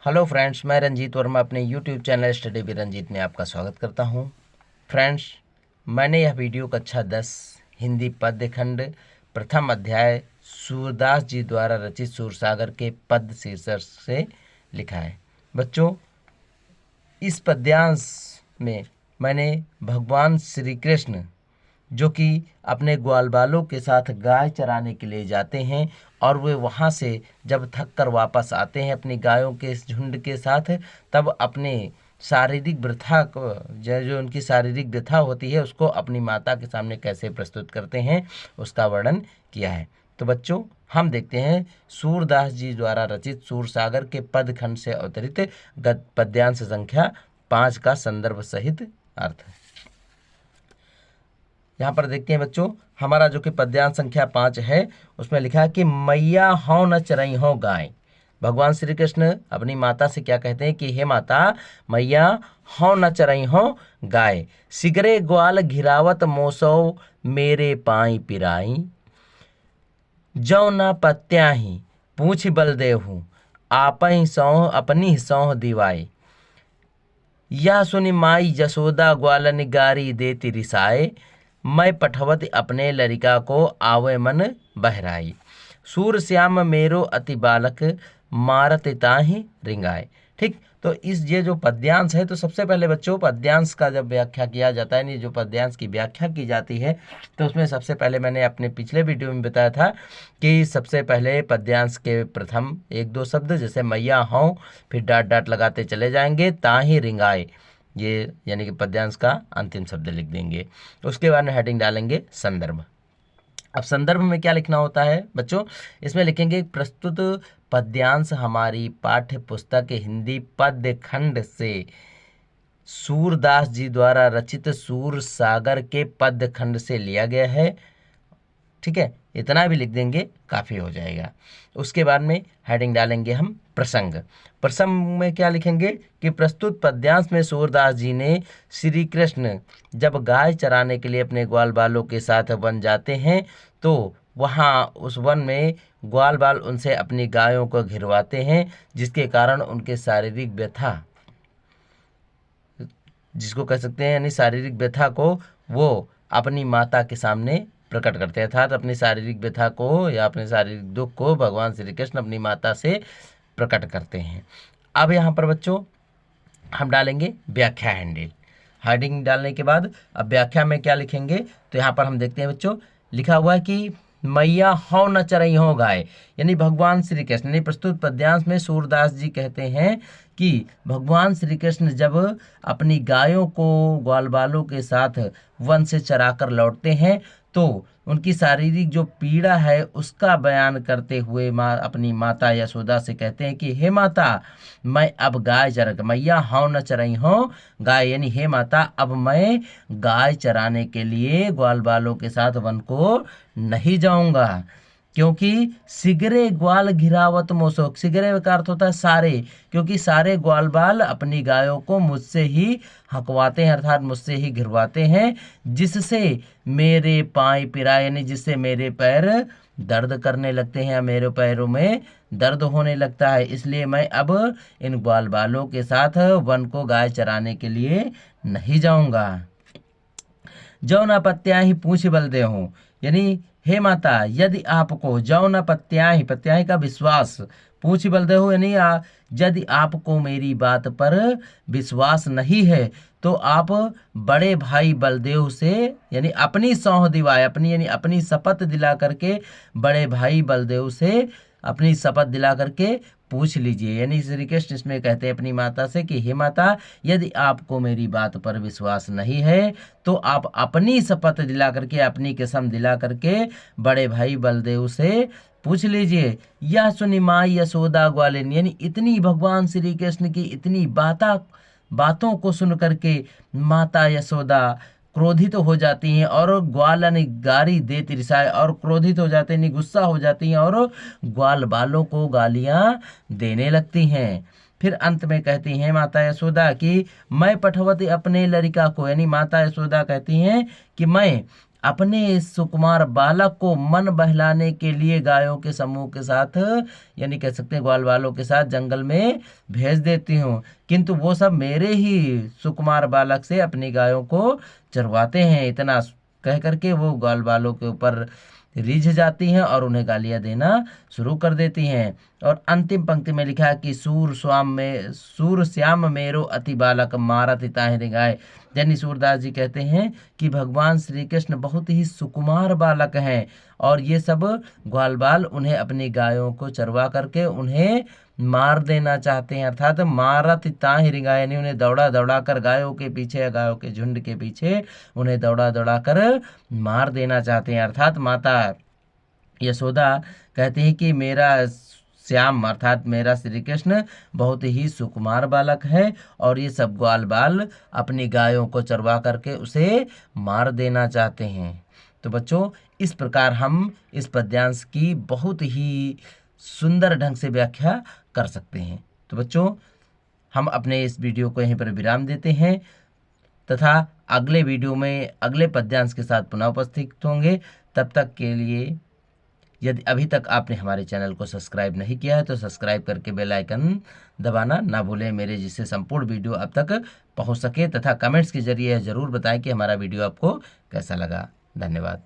Hello friends, मैं रंजीत वर्मा अपने YouTube channel study with Ranjit में आपका स्वागत करता हूं। फ्रेंड्स, मैंने यह वीडियो कक्षा 10 हिंदी पद्य खंड प्रथम अध्याय सूरदास जी द्वारा रचित सूरसागर के पद्य शीर्षक से लिखा है। बच्चों, इस पद्यांश में मैंने भगवान श्री कृष्ण जो कि अपने ग्वाल बालों के साथ गाय चराने के लिए जाते हैं और वे वहाँ से जब थक कर वापस आते हैं अपनी गायों के इस झुंड के साथ, तब अपने शारीरिक वृथा को जो उनकी शारीरिक वृथा होती है उसको अपनी माता के सामने कैसे प्रस्तुत करते हैं उसका वर्णन किया है। तो बच्चों, हम देखते हैं सूरदास जी द्वारा रचित सूरसागर के पद खंड से अवतरित पद्यांश संख्या 5 का संदर्भ सहित अर्थ। यहाँ पर देखते हैं बच्चों, हमारा जो कि पद्यांश संख्या 5 है उसमें लिखा है कि मैया हौ न चरई हो गाय। भगवान श्री कृष्ण अपनी माता से क्या कहते हैं कि हे माता, मैया हौ न चरई हो गाय, सिगरे ग्वाल घिरावत मोसो मेरे पाई पिराई, जौ न पत्याही पूछ बल देहूँ आपही सौह अपनी सौह दिवाई, यह सुनि माई जसोदा ग्वालन गारी देती रिसाए, मैं पठवत अपने लरिका को आवे मन बहराई, सूर श्याम मेरो अति बालक मारत ताहि रिंगाए। ठीक, तो ये जो पद्यांश है, तो सबसे पहले बच्चों पद्यांश का जब व्याख्या किया जाता है, नहीं जो पद्यांश की व्याख्या की जाती है, तो उसमें सबसे पहले मैंने अपने पिछले वीडियो में बताया था कि सबसे पहले पद्यांश के प्रथम 1-2 शब्द जैसे मैया हों, फिर डाट डाट लगाते चले जाएंगे, ताहि रिंगाए, ये यानी कि पद्यांश का अंतिम शब्द लिख देंगे। उसके बाद में हेडिंग डालेंगे संदर्भ। अब संदर्भ में क्या लिखना होता है बच्चों, इसमें लिखेंगे प्रस्तुत पद्यांश हमारी पाठ्य पुस्तक हिंदी पद्य खंड से सूरदास जी द्वारा रचित सूरसागर के पद्य खंड से लिया गया है। ठीक है, इतना भी लिख देंगे, काफ़ी हो जाएगा। उसके बाद में हेडिंग डालेंगे हम प्रसंग। प्रसंग में क्या लिखेंगे कि प्रस्तुत पद्यांश में सूरदास जी ने श्री कृष्ण जब गाय चराने के लिए अपने ग्वाल बालों के साथ वन जाते हैं, तो वहाँ उस वन में ग्वाल बाल उनसे अपनी गायों को घिरवाते हैं, जिसके कारण उनके शारीरिक व्यथा, जिसको कह सकते हैं यानी शारीरिक व्यथा को वो अपनी माता के सामने प्रकट करते हैं, अर्थात अपनी शारीरिक व्यथा को या अपने शारीरिक दुख को भगवान श्री कृष्ण अपनी माता से प्रकट करते हैं। अब यहाँ पर बच्चों हम डालेंगे व्याख्या हैंडल। हेडिंग डालने के बाद अब व्याख्या में क्या लिखेंगे, तो यहाँ पर हम देखते हैं बच्चों, लिखा हुआ है कि मैया हौ न चरई हो गाय, यानी भगवान श्री कृष्ण ने प्रस्तुत पद्यांश में सूरदास जी कहते हैं कि भगवान श्री कृष्ण जब अपनी गायों को ग्वाल बालों के साथ वन से चराकर लौटते हैं, तो उनकी शारीरिक जो पीड़ा है उसका बयान करते हुए अपनी माता यशोदा से कहते हैं कि हे माता, मैं अब गाय चरा, मैया हौ न चरई हो गाय, यानी हे माता, अब मैं गाय चराने के लिए ग्वाल बालों के साथ वन को नहीं जाऊंगा, क्योंकि सिगरे ग्वाल घिरावत मोसोक, सिगरे का अर्थ होता है सारे, क्योंकि सारे ग्वाल बाल अपनी गायों को मुझसे ही हकवाते हैं, अर्थात मुझसे ही घिरवाते हैं, जिससे मेरे पाँव पिराए, यानी जिससे मेरे पैर दर्द करने लगते हैं, मेरे पैरों में दर्द होने लगता है, इसलिए मैं अब इन ग्वाल बालों के साथ वन को गाय चराने के लिए नहीं जाऊंगा। जौ न पत्याही पूछ बल दे हूँ, यानी हे माता, यदि आपको जौ न पत्याही, पत्याही का विश्वास, पूछ बल दे हो, यानी यदि आपको मेरी बात पर विश्वास नहीं है तो आप बड़े भाई बलदेव से, यानी अपनी सौंह दिवाए, अपनी यानी अपनी शपथ दिला करके बड़े भाई बलदेव से अपनी शपथ दिला करके पूछ लीजिए। यानी श्री कृष्ण इसमें कहते हैं अपनी माता से कि हे माता, यदि आपको मेरी बात पर विश्वास नहीं है तो आप अपनी शपथ दिला करके, अपनी कसम दिला करके बड़े भाई बलदेव से पूछ लीजिए। यह सुनी माई यशोदा ग्वालिन, यानी इतनी भगवान श्री कृष्ण की इतनी बातों को सुन करके माता यशोदा क्रोधित हो जाती हैं और ग्वालन गारी दे तिरसाए, और क्रोधित हो जाते हैं, गुस्सा हो जाती हैं और ग्वाल बालों को गालियां देने लगती हैं। फिर अंत में कहती हैं माता यशोदा कि मैं पठवती अपने लड़का को, यानी माता यशोदा कहती हैं कि मैं अपने सुकुमार बालक को मन बहलाने के लिए गायों के समूह के साथ, यानी कह सकते हैं ग्वाल बालों के साथ जंगल में भेज देती हूँ, किंतु वो सब मेरे ही सुकुमार बालक से अपनी गायों को चरवाते हैं। इतना कह करके वो ग्वाल बालों के ऊपर रिझ जाती हैं और उन्हें गालियां देना शुरू कर देती हैं। और अंतिम पंक्ति में लिखा है कि सूर श्याम मेरो अति बालक मारत ताहि गाय। यानी सूरदास जी कहते हैं कि भगवान श्री कृष्ण बहुत ही सुकुमार बालक हैं और ये सब ग्वाल बाल उन्हें अपनी गायों को चरवा करके उन्हें मार देना चाहते हैं। अर्थात मारत ताहि गाय, यानी उन्हें दौड़ा दौड़ा कर गायों के पीछे या गायों के झुंड के पीछे उन्हें दौड़ा दौड़ा कर मार देना चाहते हैं। अर्थात माता यशोदा कहती है कि मेरा श्याम अर्थात मेरा श्री कृष्ण बहुत ही सुकुमार बालक है और ये सब ग्वाल बाल अपनी गायों को चरवा करके उसे मार देना चाहते हैं। तो बच्चों, इस प्रकार हम इस पद्यांश की बहुत ही सुंदर ढंग से व्याख्या कर सकते हैं। तो बच्चों, हम अपने इस वीडियो को यहीं पर विराम देते हैं तथा अगले वीडियो में अगले पद्यांश के साथ पुनः उपस्थित होंगे। तब तक के लिए यदि अभी तक आपने हमारे चैनल को सब्सक्राइब नहीं किया है तो सब्सक्राइब करके बेल आइकन दबाना ना भूलें, मेरे जिससे संपूर्ण वीडियो अब तक पहुंच सके, तथा कमेंट्स के जरिए ज़रूर बताएं कि हमारा वीडियो आपको कैसा लगा। धन्यवाद।